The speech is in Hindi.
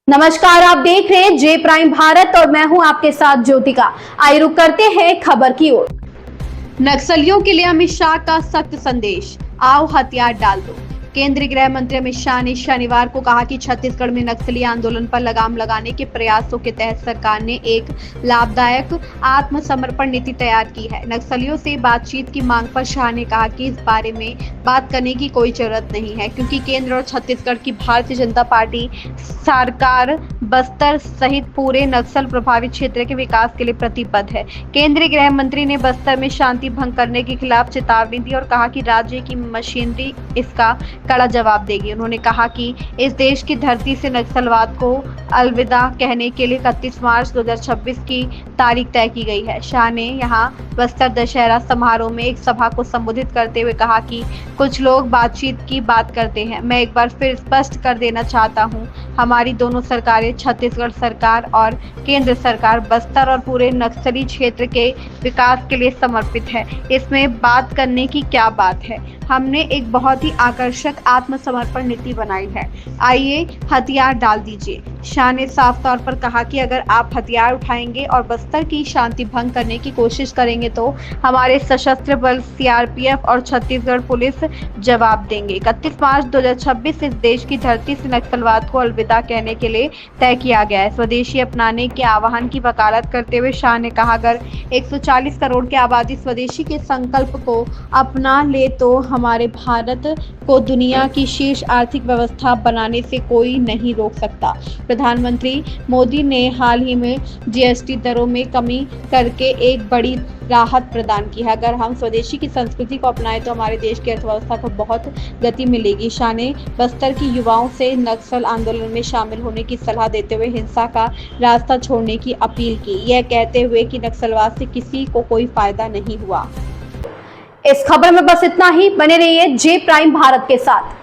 नमस्कार, आप देख रहे हैं जे प्राइम भारत और मैं हूं आपके साथ ज्योतिका। आइए रुक करते हैं खबर की ओर। नक्सलियों के लिए अमित शाह का सख्त संदेश, आओ हथियार डाल दो। केंद्रीय गृह मंत्री अमित शाह ने शनिवार को कहा कि छत्तीसगढ़ में नक्सली आंदोलन पर लगाम लगाने के प्रयासों के तहत सरकार ने एक लाभदायक आत्मसमर्पण नीति तैयार की है। नक्सलियों से बातचीत की मांग पर शाह ने कहा कि इस बारे में बात करने की कोई जरूरत नहीं है, क्योंकि केंद्र और छत्तीसगढ़ की भारतीय जनता पार्टी सरकार बस्तर सहित पूरे नक्सल प्रभावित क्षेत्र के विकास के लिए प्रतिबद्ध है। केंद्रीय गृह मंत्री ने बस्तर में शांति भंग करने के खिलाफ चेतावनी दी और कहा कि राज्य की मशीनरी इसका कड़ा जवाब देगी। उन्होंने कहा कि इस देश की धरती से नक्सलवाद को अलविदा कहने के लिए 31 मार्च 2026 की तारीख तय की गई है। शाह ने यहां बस्तर दशहरा समारोह में एक सभा को संबोधित करते हुए कहा कि कुछ लोग बातचीत की बात करते हैं। मैं एक बार फिर स्पष्ट कर देना चाहता हूं, हमारी दोनों सरकारें, छत्तीसगढ़ सरकार और केंद्र सरकार, बस्तर और पूरे नक्सली क्षेत्र के विकास के लिए समर्पित है। इसमें बात करने की क्या बात है। हमने एक बहुत ही आकर्षक आत्मसमर्पण नीति बनाई है, आइए हथियार डाल दीजिए। शाह ने साफ तौर पर कहा कि अगर आप हथियार उठाएंगे और बस्तर की शांति भंग करने की कोशिश करेंगे तो हमारे सशस्त्र बल सीआरपीएफ और छत्तीसगढ़ पुलिस जवाब देंगे। 31 मार्च 2026 इस देश की धरती से नक्सलवाद को अलविदा कहने के लिए तय किया गया है। स्वदेशी अपनाने के आह्वान की वकालत करते हुए शाह ने कहा, अगर 140 करोड़ की आबादी स्वदेशी के संकल्प को अपना ले तो हमारे भारत को दुनिया की शीर्ष आर्थिक व्यवस्था बनाने से कोई नहीं रोक सकता। प्रधानमंत्री मोदी ने हाल ही में जीएसटी दरों में कमी करके एक बड़ी राहत प्रदान की है। अगर हम स्वदेशी की संस्कृति को अपनाएं तो हमारे देश की अर्थव्यवस्था को बहुत गति मिलेगी। शाह ने बस्तर की युवाओं से नक्सल आंदोलन में शामिल होने की सलाह देते हुए हिंसा का रास्ता छोड़ने की अपील की, यह कहते हुए कि नक्सलवाद से किसी को कोई फायदा नहीं हुआ। इस खबर में बस इतना ही। बने रहिए जे प्राइम भारत के साथ।